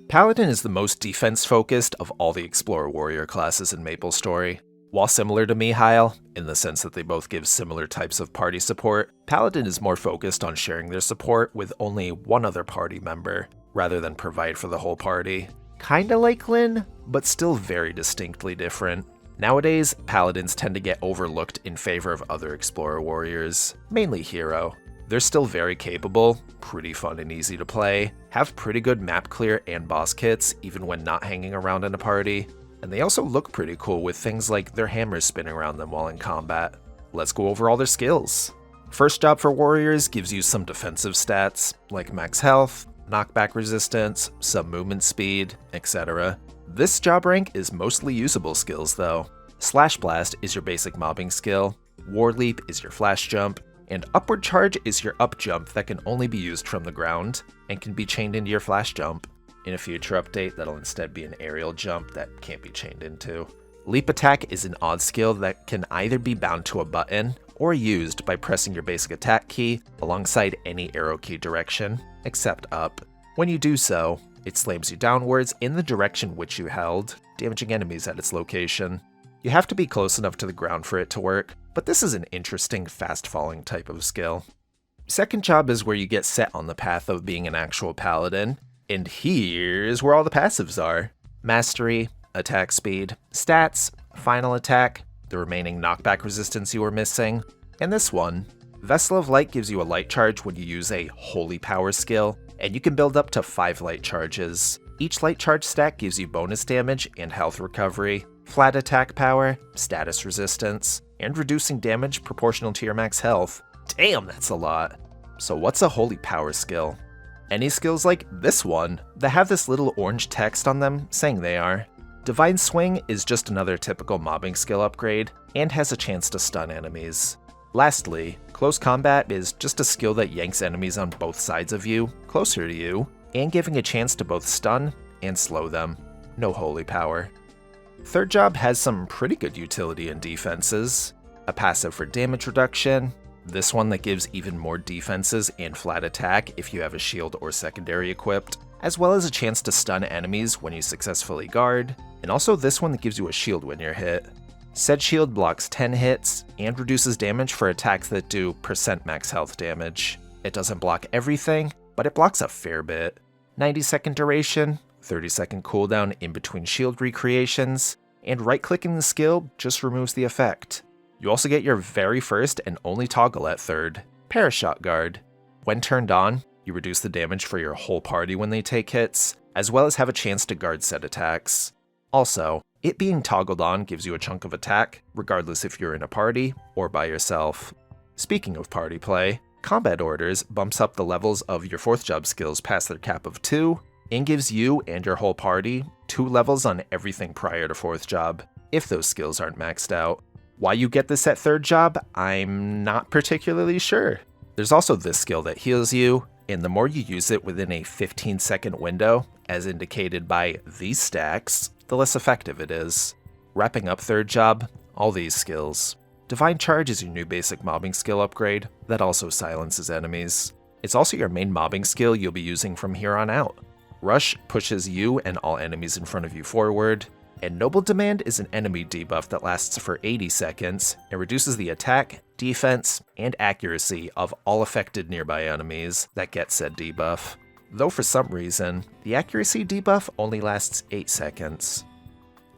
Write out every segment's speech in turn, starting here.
Paladin is the most defense-focused of all the Explorer Warrior classes in MapleStory. While similar to Mihail, in the sense that they both give similar types of party support, Paladin is more focused on sharing their support with only one other party member, rather than provide for the whole party. Kinda like Lyn, but still very distinctly different. Nowadays, Paladins tend to get overlooked in favor of other Explorer Warriors, mainly Hero. They're still very capable, pretty fun and easy to play, have pretty good map clear and boss kits even when not hanging around in a party, and they also look pretty cool with things like their hammers spinning around them while in combat. Let's go over all their skills. First job for warriors gives you some defensive stats, like max health, knockback resistance, some movement speed, etc. This job rank is mostly usable skills though. Slash Blast is your basic mobbing skill, War Leap is your flash jump, and Upward Charge is your up jump that can only be used from the ground, and can be chained into your flash jump. In a future update, that'll instead be an aerial jump that can't be chained into. Leap Attack is an odd skill that can either be bound to a button, or used by pressing your basic attack key alongside any arrow key direction, except up. When you do so, it slams you downwards in the direction which you held, damaging enemies at its location. You have to be close enough to the ground for it to work, but this is an interesting fast-falling type of skill. Second job is where you get set on the path of being an actual paladin, and here's where all the passives are. Mastery, attack speed, stats, final attack, the remaining knockback resistance you were missing, and this one. Vessel of Light gives you a light charge when you use a Holy Power skill, and you can build up to 5 light charges. Each light charge stack gives you bonus damage and health recovery, flat attack power, status resistance, and reducing damage proportional to your max health. Damn, that's a lot. So what's a Holy Power skill? Any skills like this one that have this little orange text on them saying they are. Divine Swing is just another typical mobbing skill upgrade, and has a chance to stun enemies. Lastly, Close Combat is just a skill that yanks enemies on both sides of you, closer to you, and giving a chance to both stun and slow them. No Holy Power. Third job has some pretty good utility in defenses. A passive for damage reduction, this one that gives even more defenses and flat attack if you have a shield or secondary equipped, as well as a chance to stun enemies when you successfully guard, and also this one that gives you a shield when you're hit. Said shield blocks 10 hits and reduces damage for attacks that do % max health damage. It doesn't block everything, but it blocks a fair bit. 90-second duration, 30-second cooldown in between shield recreations, and right-clicking the skill just removes the effect. You also get your very first and only toggle at third, Parashot Guard. When turned on, you reduce the damage for your whole party when they take hits, as well as have a chance to guard set attacks. Also, it being toggled on gives you a chunk of attack, regardless if you're in a party or by yourself. Speaking of party play, Combat Orders bumps up the levels of your 4th job skills past their cap of 2, and gives you and your whole party 2 levels on everything prior to 4th job, if those skills aren't maxed out. Why you get this at 3rd job, I'm not particularly sure. There's also this skill that heals you, and the more you use it within a 15-second window, as indicated by these stacks, the less effective it is. Wrapping up 3rd job, all these skills. Divine Charge is your new basic mobbing skill upgrade that also silences enemies. It's also your main mobbing skill you'll be using from here on out. Rush pushes you and all enemies in front of you forward, and Noble Demand is an enemy debuff that lasts for 80 seconds and reduces the attack, defense, and accuracy of all affected nearby enemies that get said debuff. Though for some reason, the accuracy debuff only lasts 8 seconds.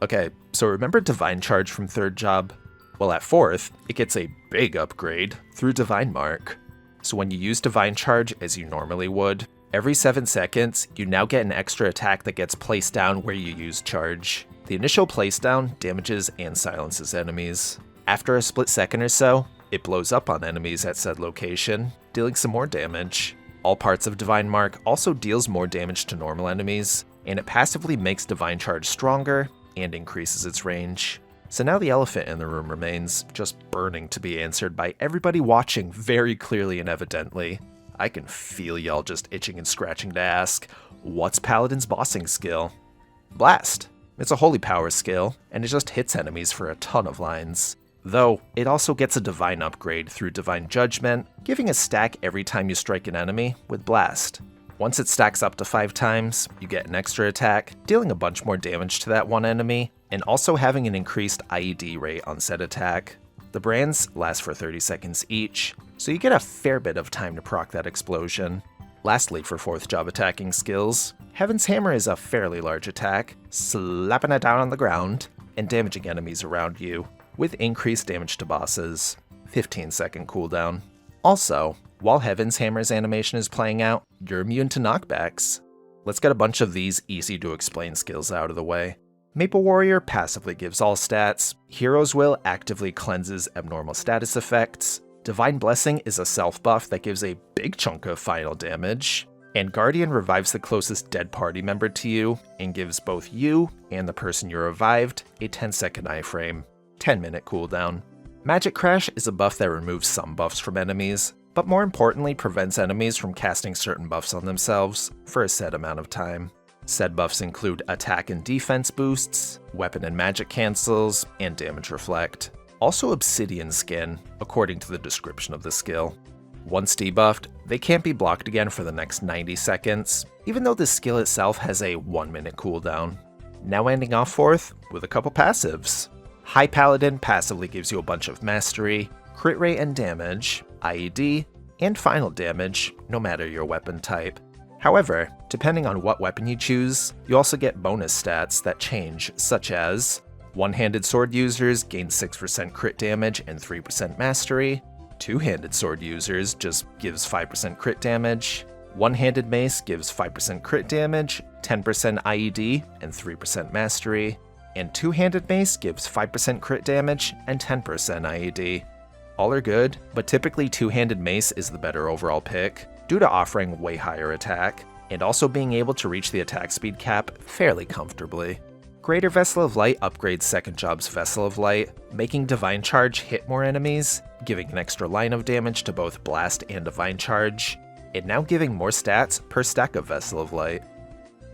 Okay, so remember Divine Charge from 3rd job? Well, at 4th, it gets a big upgrade through Divine Mark. So when you use Divine Charge as you normally would, every 7 seconds, you now get an extra attack that gets placed down where you use Charge. The initial place down damages and silences enemies. After a split second or so, it blows up on enemies at said location, dealing some more damage. All parts of Divine Mark also deals more damage to normal enemies, and it passively makes Divine Charge stronger and increases its range. So now the elephant in the room remains, just burning to be answered by everybody watching very clearly and evidently. I can feel y'all just itching and scratching to ask, what's Paladin's bossing skill? Blast. It's a Holy Power skill, and it just hits enemies for a ton of lines. Though, it also gets a Divine upgrade through Divine Judgment, giving a stack every time you strike an enemy with Blast. Once it stacks up to 5 times, you get an extra attack, dealing a bunch more damage to that one enemy, and also having an increased IED rate on said attack. The brands last for 30 seconds each, so you get a fair bit of time to proc that explosion. Lastly, for 4th job attacking skills, Heaven's Hammer is a fairly large attack, slapping it down on the ground, and damaging enemies around you, with increased damage to bosses. 15-second cooldown. Also, while Heaven's Hammer's animation is playing out, you're immune to knockbacks. Let's get a bunch of these easy to explain skills out of the way. Maple Warrior passively gives all stats, Hero's Will actively cleanses abnormal status effects, Divine Blessing is a self buff that gives a big chunk of final damage, and Guardian revives the closest dead party member to you and gives both you and the person you revived a 10-second iframe, 10-minute cooldown. Magic Crash is a buff that removes some buffs from enemies, but more importantly prevents enemies from casting certain buffs on themselves for a set amount of time. Said buffs include attack and defense boosts, weapon and magic cancels, and damage reflect. Also Obsidian Skin, according to the description of the skill. Once debuffed, they can't be blocked again for the next 90 seconds, even though the skill itself has a 1-minute cooldown. Now ending off 4th with a couple passives. High Paladin passively gives you a bunch of mastery, crit rate and damage, IED, and final damage, no matter your weapon type. However, depending on what weapon you choose, you also get bonus stats that change, such as one-handed sword users gain 6% crit damage and 3% mastery, two-handed sword users just gives 5% crit damage, one-handed mace gives 5% crit damage, 10% IED, and 3% mastery, and two-handed mace gives 5% crit damage and 10% IED. All are good, but typically two-handed mace is the better overall pick, due to offering way higher attack, and also being able to reach the attack speed cap fairly comfortably. Greater Vessel of Light upgrades 2nd job's Vessel of Light, making Divine Charge hit more enemies, giving an extra line of damage to both Blast and Divine Charge, and now giving more stats per stack of Vessel of Light.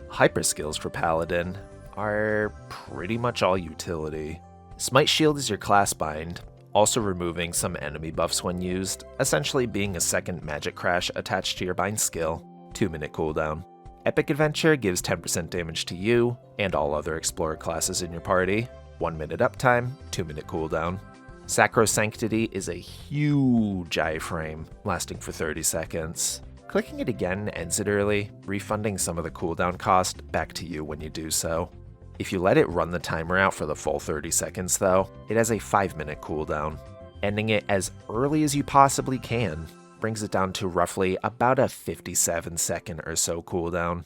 Hyper skills for Paladin are pretty much all utility. Smite Shield is your class bind, also removing some enemy buffs when used, essentially being a second Magic Crash attached to your bind skill, 2-minute cooldown. Epic Adventure gives 10% damage to you and all other Explorer classes in your party, 1-minute uptime, 2-minute cooldown. Sacrosanctity is a huge iframe, lasting for 30 seconds. Clicking it again ends it early, refunding some of the cooldown cost back to you when you do so. If you let it run the timer out for the full 30 seconds though, it has a 5-minute cooldown. Ending it as early as you possibly can brings it down to roughly about a 57-second or so cooldown.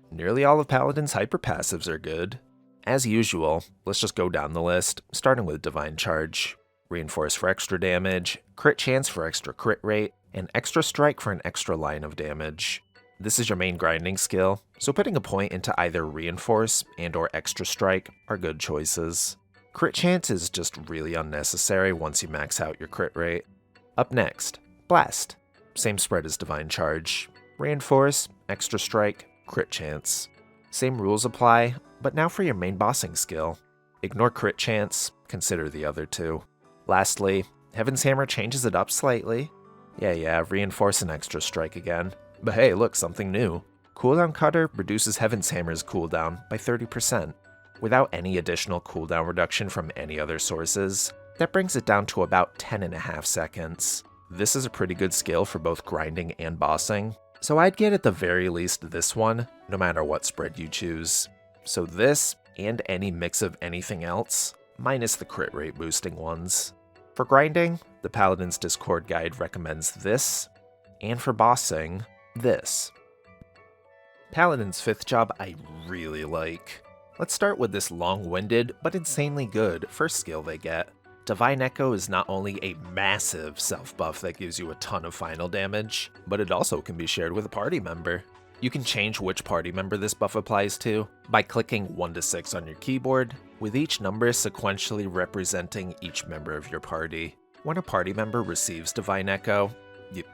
Nearly all of Paladin's hyper passives are good. As usual, let's just go down the list, starting with Divine Charge. Reinforce for extra damage, crit chance for extra crit rate, and extra strike for an extra line of damage. This is your main grinding skill, so putting a point into either Reinforce and or Extra Strike are good choices. Crit chance is just really unnecessary once you max out your crit rate. Up next, Blast. Same spread as Divine Charge. Reinforce, Extra Strike, crit chance. Same rules apply, but now for your main bossing skill. Ignore crit chance, consider the other two. Lastly, Heaven's Hammer changes it up slightly. Yeah, Reinforce and Extra Strike again. But hey, look, something new. Cooldown Cutter reduces Heaven's Hammer's cooldown by 30%. Without any additional cooldown reduction from any other sources, that brings it down to about 10.5 seconds. This is a pretty good skill for both grinding and bossing, so I'd get at the very least this one, no matter what spread you choose. So this, and any mix of anything else, minus the crit rate boosting ones. For grinding, the Paladin's Discord guide recommends this, and for bossing, this. Paladin's 5th job I really like. Let's start with this long-winded but insanely good first skill they get. Divine Echo is not only a massive self-buff that gives you a ton of final damage, but it also can be shared with a party member. You can change which party member this buff applies to by clicking 1 to 6 on your keyboard, with each number sequentially representing each member of your party. When a party member receives Divine Echo,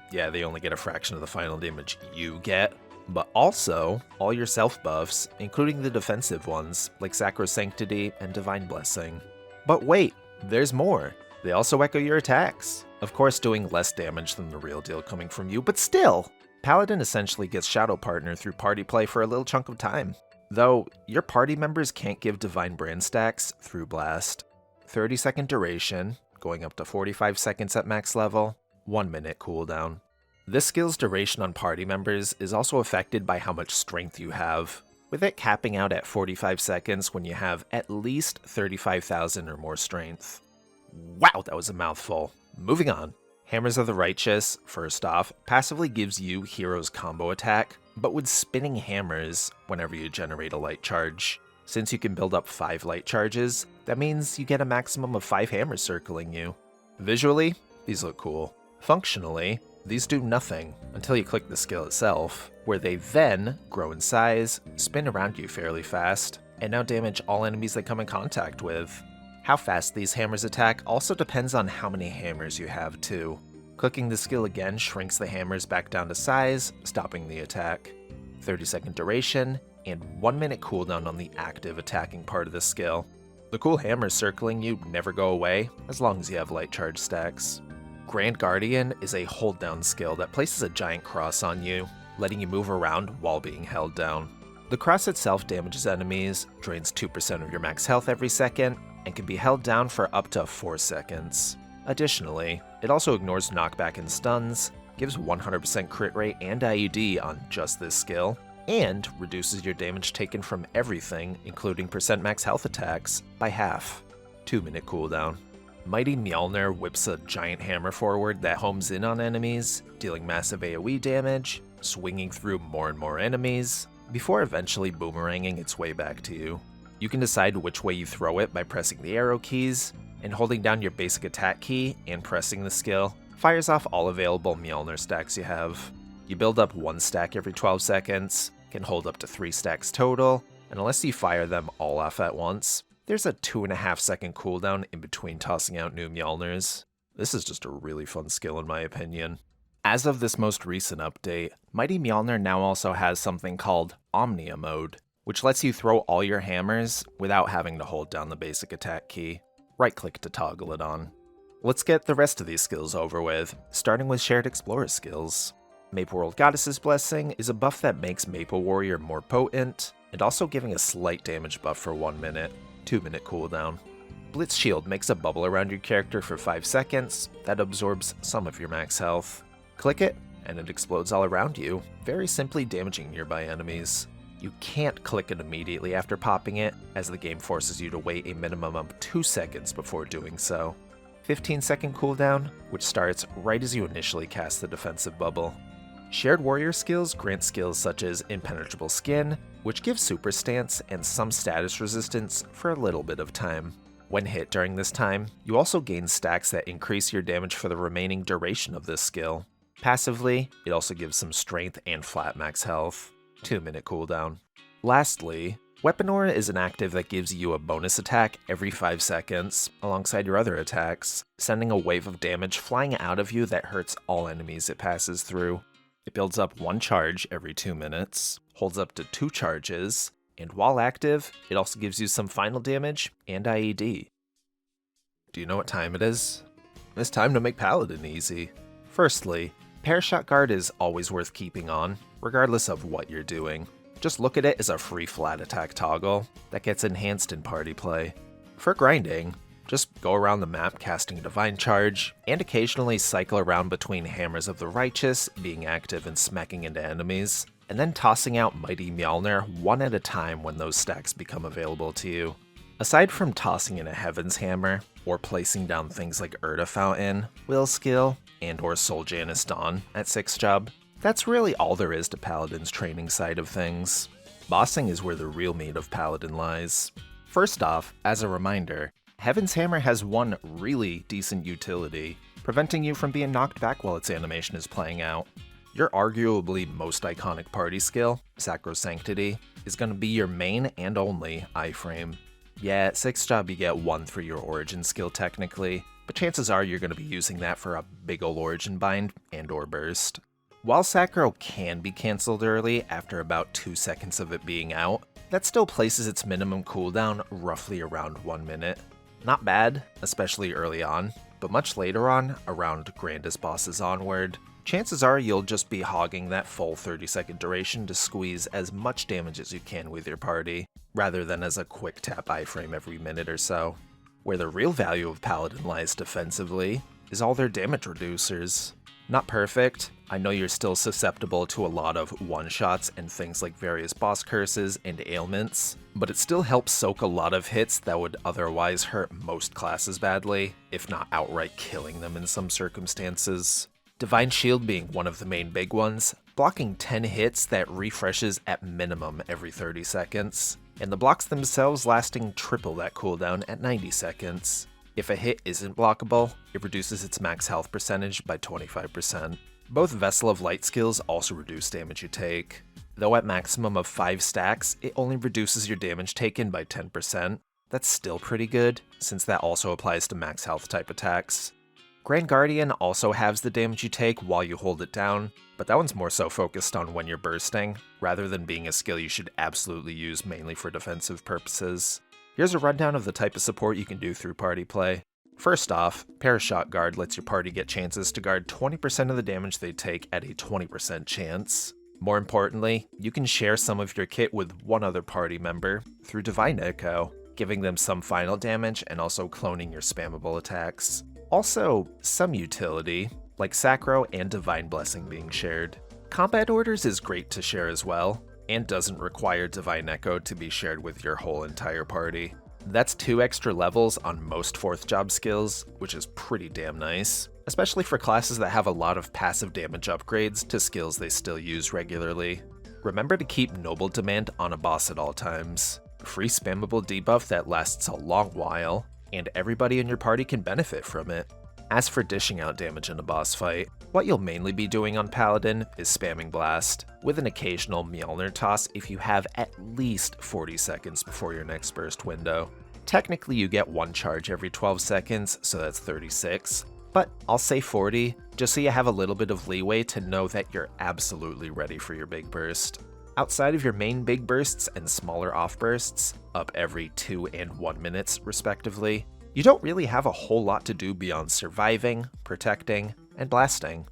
they only get a fraction of the final damage you get, but also all your self buffs, including the defensive ones like Sacrosanctity and Divine Blessing. But wait, there's more. They also echo your attacks, of course doing less damage than the real deal coming from you, but still! Paladin essentially gets Shadow Partner through party play for a little chunk of time, though your party members can't give Divine Brand stacks through Blast. 30-second duration, going up to 45 seconds at max level, 1 minute cooldown. This skill's duration on party members is also affected by how much strength you have, with it capping out at 45 seconds when you have at least 35,000 or more strength. Wow, that was a mouthful. Moving on. Hammers of the Righteous, first off, passively gives you Hero's combo attack, but with spinning hammers whenever you generate a light charge. Since you can build up 5 light charges, that means you get a maximum of 5 hammers circling you. Visually, these look cool. Functionally, these do nothing until you click the skill itself, where they then grow in size, spin around you fairly fast, and now damage all enemies they come in contact with. How fast these hammers attack also depends on how many hammers you have too. Clicking the skill again shrinks the hammers back down to size, stopping the attack. 30-second duration, and 1 minute cooldown on the active attacking part of the skill. The cool hammers circling you never go away, as long as you have light charge stacks. Grand Guardian is a hold down skill that places a giant cross on you, letting you move around while being held down. The cross itself damages enemies, drains 2% of your max health every second, and can be held down for up to 4 seconds. Additionally, it also ignores knockback and stuns, gives 100% crit rate and IUD on just this skill, and reduces your damage taken from everything, including percent max health attacks, by half. 2 minute cooldown. Mighty Mjolnir whips a giant hammer forward that homes in on enemies, dealing massive AoE damage, swinging through more and more enemies, before eventually boomeranging its way back to you. You can decide which way you throw it by pressing the arrow keys, and holding down your basic attack key and pressing the skill fires off all available Mjolnir stacks you have. You build up 1 stack every 12 seconds, can hold up to 3 stacks total, and unless you fire them all off at once, there's a 2.5 second cooldown in between tossing out new Mjolnirs. This is just a really fun skill in my opinion. As of this most recent update, Mighty Mjolnir now also has something called Omnia mode, which lets you throw all your hammers without having to hold down the basic attack key. Right-click to toggle it on. Let's get the rest of these skills over with, starting with Shared Explorer skills. Maple World Goddess's Blessing is a buff that makes Maple Warrior more potent, and also giving a slight damage buff for 1 minute, 2 minute cooldown. Blitz Shield makes a bubble around your character for 5 seconds that absorbs some of your max health. Click it, and it explodes all around you, very simply damaging nearby enemies. You can't click it immediately after popping it, as the game forces you to wait a minimum of 2 seconds before doing so. 15-second cooldown, which starts right as you initially cast the defensive bubble. Shared Warrior skills grant skills such as Impenetrable Skin, which gives super stance and some status resistance for a little bit of time. When hit during this time, you also gain stacks that increase your damage for the remaining duration of this skill. Passively, it also gives some strength and flat max health. 2 minute cooldown. Lastly, Weapon Aura is an active that gives you a bonus attack every 5 seconds, alongside your other attacks, sending a wave of damage flying out of you that hurts all enemies it passes through. It builds up 1 charge every 2 minutes, holds up to 2 charges, and while active, it also gives you some final damage and IED. Do you know what time it is? It's time to make Paladin easy. Firstly, Parashot Guard is always worth keeping on, regardless of what you're doing. Just look at it as a free flat attack toggle that gets enhanced in party play. For grinding, just go around the map casting a Divine Charge, and occasionally cycle around between Hammers of the Righteous being active and smacking into enemies, and then tossing out Mighty Mjolnir one at a time when those stacks become available to you. Aside from tossing in a Heaven's Hammer, or placing down things like Urda Fountain, Will Skill, and or Soul Janus Dawn at 6 job, that's really all there is to Paladin's training side of things. Bossing is where the real meat of Paladin lies. First off, as a reminder, Heaven's Hammer has one really decent utility, preventing you from being knocked back while its animation is playing out. Your arguably most iconic party skill, Sacrosanctity, is going to be your main and only iframe. Yeah, at 6 job you get 1 through your origin skill technically, but chances are you're going to be using that for a big ol' origin bind and or burst. While Sacro can be cancelled early after about 2 seconds of it being out, that still places its minimum cooldown roughly around 1 minute. Not bad, especially early on, but much later on, around grandest bosses onward, chances are you'll just be hogging that full 30-second duration to squeeze as much damage as you can with your party, rather than as a quick tap iframe every minute or so. Where the real value of Paladin lies defensively is all their damage reducers. Not perfect, I know you're still susceptible to a lot of one-shots and things like various boss curses and ailments, but it still helps soak a lot of hits that would otherwise hurt most classes badly, if not outright killing them in some circumstances. Divine Shield being one of the main big ones, blocking 10 hits that refreshes at minimum every 30 seconds, and the blocks themselves lasting triple that cooldown at 90 seconds. If a hit isn't blockable, it reduces its max health percentage by 25%. Both Vessel of Light skills also reduce damage you take. Though at maximum of 5 stacks, it only reduces your damage taken by 10%. That's still pretty good, since that also applies to max health type attacks. Grand Guardian also halves the damage you take while you hold it down, but that one's more so focused on when you're bursting, rather than being a skill you should absolutely use mainly for defensive purposes. Here's a rundown of the type of support you can do through party play. First off, Parashot Guard lets your party get chances to guard 20% of the damage they take at a 20% chance. More importantly, you can share some of your kit with one other party member through Divine Echo, giving them some final damage and also cloning your spammable attacks. Also, some utility, like Sacro and Divine Blessing being shared. Combat Orders is great to share as well, and doesn't require Divine Echo to be shared with your whole entire party. That's 2 extra levels on most 4th job skills, which is pretty damn nice, especially for classes that have a lot of passive damage upgrades to skills they still use regularly. Remember to keep Noble Demand on a boss at all times. Free spammable debuff that lasts a long while, and everybody in your party can benefit from it. As for dishing out damage in a boss fight, what you'll mainly be doing on Paladin is spamming Blast, with an occasional Mjolnir toss if you have at least 40 seconds before your next burst window. Technically you get 1 charge every 12 seconds, so that's 36, but I'll say 40, just so you have a little bit of leeway to know that you're absolutely ready for your big burst. Outside of your main big bursts and smaller off bursts, up every 2 and 1 minutes respectively, you don't really have a whole lot to do beyond surviving, protecting, and blasting.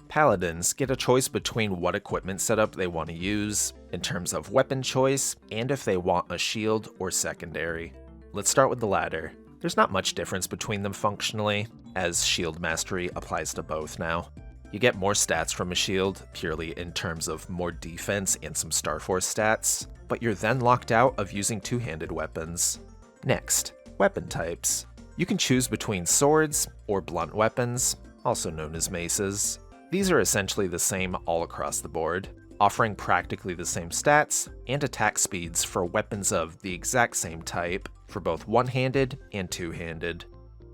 Paladins get a choice between what equipment setup they want to use, in terms of weapon choice, and if they want a shield or secondary. Let's start with the latter. There's not much difference between them functionally, as shield mastery applies to both now. You get more stats from a shield, purely in terms of more defense and some Star Force stats, but you're then locked out of using two-handed weapons. Next, weapon types. You can choose between swords or blunt weapons, also known as maces. These are essentially the same all across the board, offering practically the same stats and attack speeds for weapons of the exact same type for both one-handed and two-handed.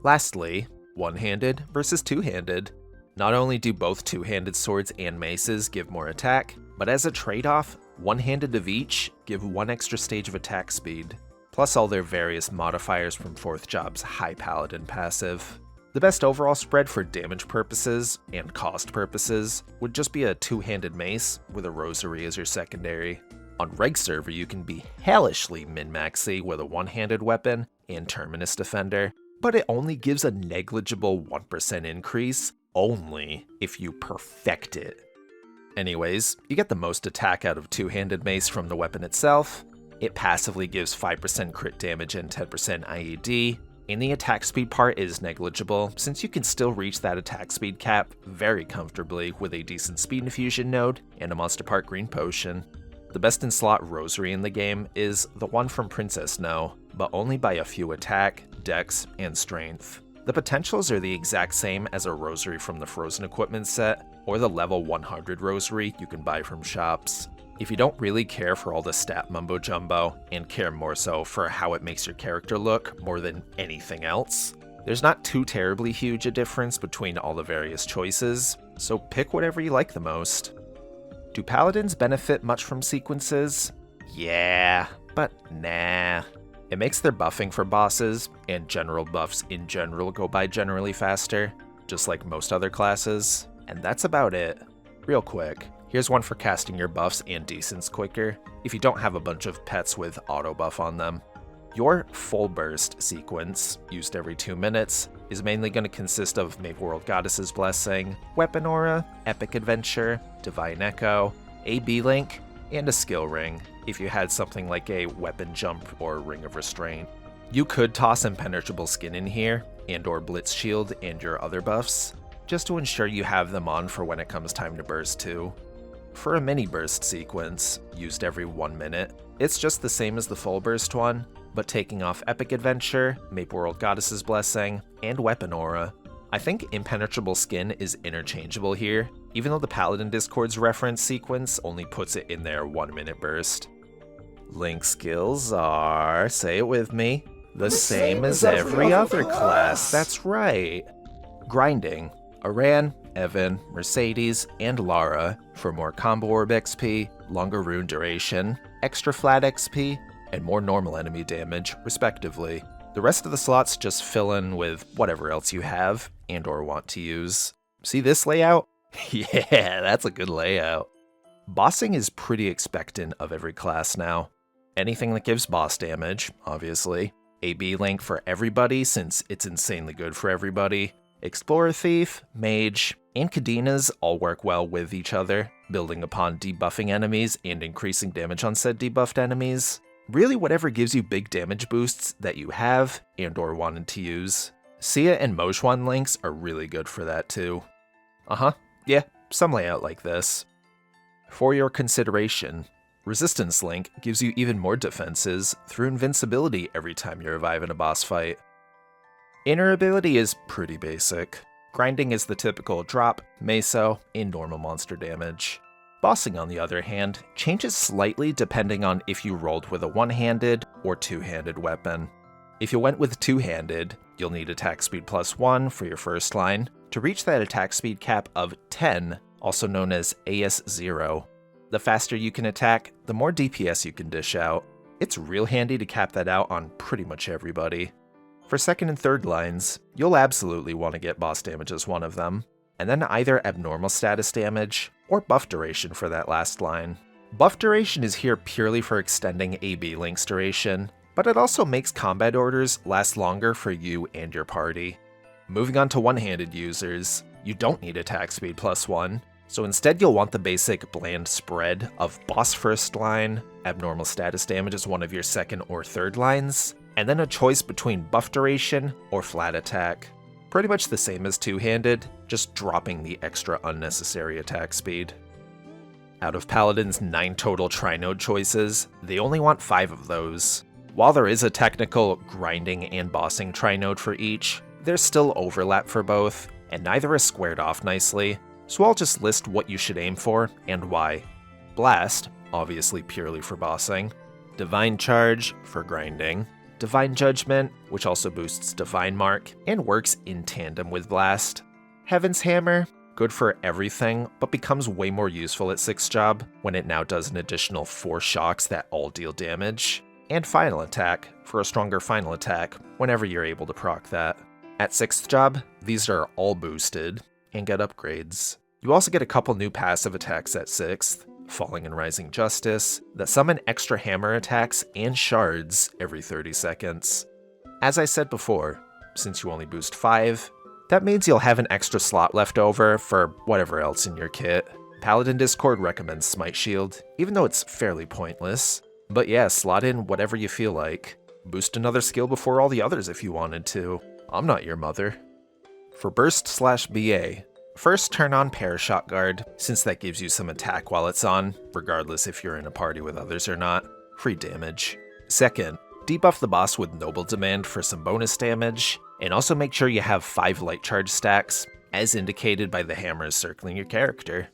Lastly, one-handed versus two-handed. Not only do both two-handed swords and maces give more attack, but as a trade-off, one-handed of each give 1 extra stage of attack speed, plus all their various modifiers from 4th Job's High Paladin passive. The best overall spread for damage purposes and cost purposes would just be a two-handed mace with a rosary as your secondary. On Reg server you can be hellishly min-maxy with a one-handed weapon and Terminus Defender, but it only gives a negligible 1% increase, only if you perfect it. Anyways, you get the most attack out of two-handed mace from the weapon itself. It passively gives 5% crit damage and 10% IED, and the attack speed part is negligible since you can still reach that attack speed cap very comfortably with a decent speed infusion node and a Monster Part green potion. The best in slot rosary in the game is the one from Princess No, but only by a few attack, dex, and strength. The potentials are the exact same as a rosary from the Frozen Equipment set, or the level 100 rosary you can buy from shops. If you don't really care for all the stat mumbo jumbo, and care more so for how it makes your character look more than anything else, there's not too terribly huge a difference between all the various choices, so pick whatever you like the most. Do Paladins benefit much from sequences? Yeah, but nah. It makes their buffing for bosses, and general buffs in general go by generally faster, just like most other classes, and that's about it. Real quick, here's one for casting your buffs and decents quicker, if you don't have a bunch of pets with auto buff on them. Your full burst sequence, used every 2 minutes, is mainly going to consist of Maple World Goddess's Blessing, Weapon Aura, Epic Adventure, Divine Echo, a B-Link, and a skill ring, if you had something like a Weapon Jump or Ring of Restraint. You could toss Impenetrable Skin in here, and or Blitz Shield and your other buffs, just to ensure you have them on for when it comes time to burst too. For a mini burst sequence, used every 1 minute, it's just the same as the full burst one, but taking off Epic Adventure, Maple World Goddess's Blessing, and Weapon Aura. I think Impenetrable Skin is interchangeable here, even though the Paladin Discord's reference sequence only puts it in their 1 minute burst. Link skills are, say it with me, the same as every other class, that's right. Grinding, Aran, Evan, Mercedes, and Lara for more combo orb XP, longer rune duration, extra flat XP, and more normal enemy damage, respectively. The rest of the slots just fill in with whatever else you have and or want to use. See this layout? Yeah, that's a good layout. Bossing is pretty expectant of every class now. Anything that gives boss damage, obviously. A B-Link for everybody since it's insanely good for everybody. Explorer Thief, Mage, and Kadina's all work well with each other, building upon debuffing enemies and increasing damage on said debuffed enemies. Really whatever gives you big damage boosts that you have and or wanted to use. Sia and Mojwan links are really good for that too. Yeah, some layout like this. For your consideration, Resistance Link gives you even more defenses through invincibility every time you revive in a boss fight. Inner ability is pretty basic. Grinding is the typical drop, meso, and normal monster damage. Bossing, on the other hand, changes slightly depending on if you rolled with a one-handed or two-handed weapon. If you went with two-handed, you'll need attack speed +1 for your first line to reach that attack speed cap of 10, also known as AS0. The faster you can attack, the more DPS you can dish out. It's real handy to cap that out on pretty much everybody. For second and third lines, you'll absolutely want to get boss damage as one of them, and then either abnormal status damage or buff duration for that last line. Buff duration is here purely for extending AB Link's duration, but it also makes combat orders last longer for you and your party. Moving on to one-handed users, you don't need attack speed +1, so instead you'll want the basic bland spread of boss first line, abnormal status damage as one of your second or third lines, and then a choice between buff duration or flat attack. Pretty much the same as two-handed, just dropping the extra unnecessary attack speed. Out of Paladin's 9 total Trinode choices, they only want 5 of those. While there is a technical grinding and bossing Trinode for each, there's still overlap for both, and neither is squared off nicely, so I'll just list what you should aim for and why. Blast, obviously purely for bossing. Divine Charge for grinding. Divine Judgment, which also boosts Divine Mark and works in tandem with Blast. Heaven's Hammer, good for everything, but becomes way more useful at 6th job when it now does an additional 4 shocks that all deal damage. And Final Attack, for a stronger final attack whenever you're able to proc that. At 6th job, these are all boosted and get upgrades. You also get a couple new passive attacks at 6th, Falling and Rising Justice, that summon extra hammer attacks and shards every 30 seconds. As I said before, since you only boost 5, that means you'll have an extra slot left over for whatever else in your kit. Paladin Discord recommends Smite Shield, even though it's fairly pointless. But yeah, slot in whatever you feel like. Boost another skill before all the others if you wanted to. I'm not your mother. For Burst/BA, first turn on Parashot Guard, since that gives you some attack while it's on, regardless if you're in a party with others or not. Free damage. Second, debuff the boss with Noble Demand for some bonus damage, and also make sure you have 5 light charge stacks, as indicated by the hammers circling your character.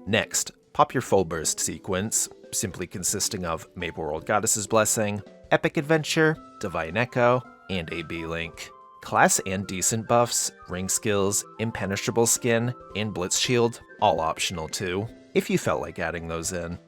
Next, pop your full burst sequence, simply consisting of Maple World Goddess's Blessing, Epic Adventure, Divine Echo, and a B-Link. Class and decent buffs, ring skills, impenetrable skin, and blitz shield, all optional too, if you felt like adding those in.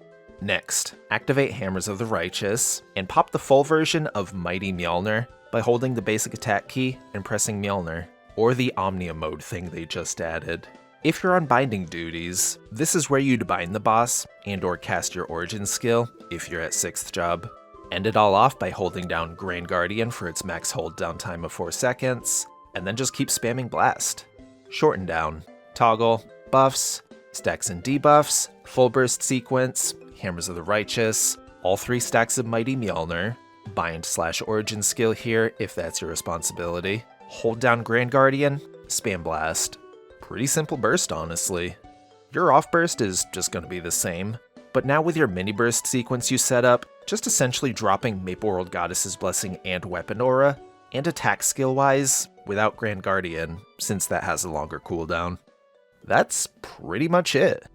Next, activate Hammers of the Righteous, and pop the full version of Mighty Mjolnir by holding the basic attack key and pressing Mjolnir, or the Omnia mode thing they just added. If you're on binding duties, this is where you'd bind the boss and or cast your origin skill if you're at 6th job. End it all off by holding down Grand Guardian for its max hold down time of 4 seconds, and then just keep spamming blast. Shorten down, toggle, buffs, stacks and debuffs, full burst sequence, hammers of the righteous, all 3 stacks of mighty Mjolnir, bind/origin skill here if that's your responsibility, hold down Grand Guardian, spam blast. Pretty simple burst, honestly. Your off burst is just going to be the same, but now with your mini burst sequence you set up, just essentially dropping Maple World Goddess's Blessing and Weapon Aura, and attack skill wise without Grand Guardian, since that has a longer cooldown. That's pretty much it.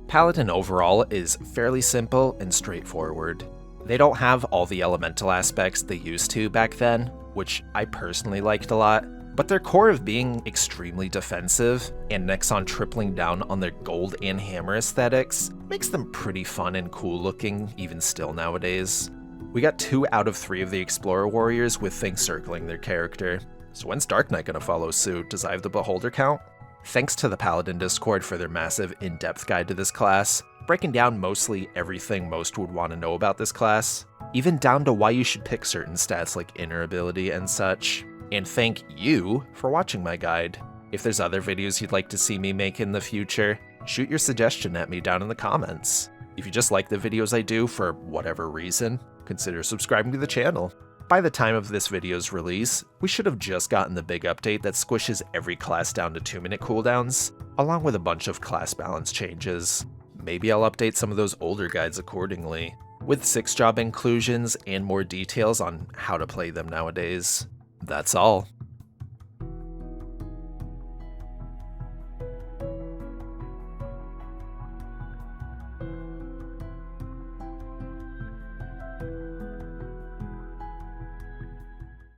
Paladin overall is fairly simple and straightforward. They don't have all the elemental aspects they used to back then, which I personally liked a lot, but their core of being extremely defensive and Nexon tripling down on their gold and hammer aesthetics makes them pretty fun and cool looking even still nowadays. We got 2 out of 3 of the Explorer Warriors with things circling their character, so when's Dark Knight gonna follow suit? Does I have the Beholder count? Thanks to the Paladin Discord for their massive in-depth guide to this class, breaking down mostly everything most would want to know about this class, even down to why you should pick certain stats like inner ability and such. And thank you for watching my guide. If there's other videos you'd like to see me make in the future, shoot your suggestion at me down in the comments. If you just like the videos I do for whatever reason, consider subscribing to the channel. By the time of this video's release, we should have just gotten the big update that squishes every class down to 2-minute cooldowns, along with a bunch of class balance changes. Maybe I'll update some of those older guides accordingly, with 6-job inclusions and more details on how to play them nowadays. That's all.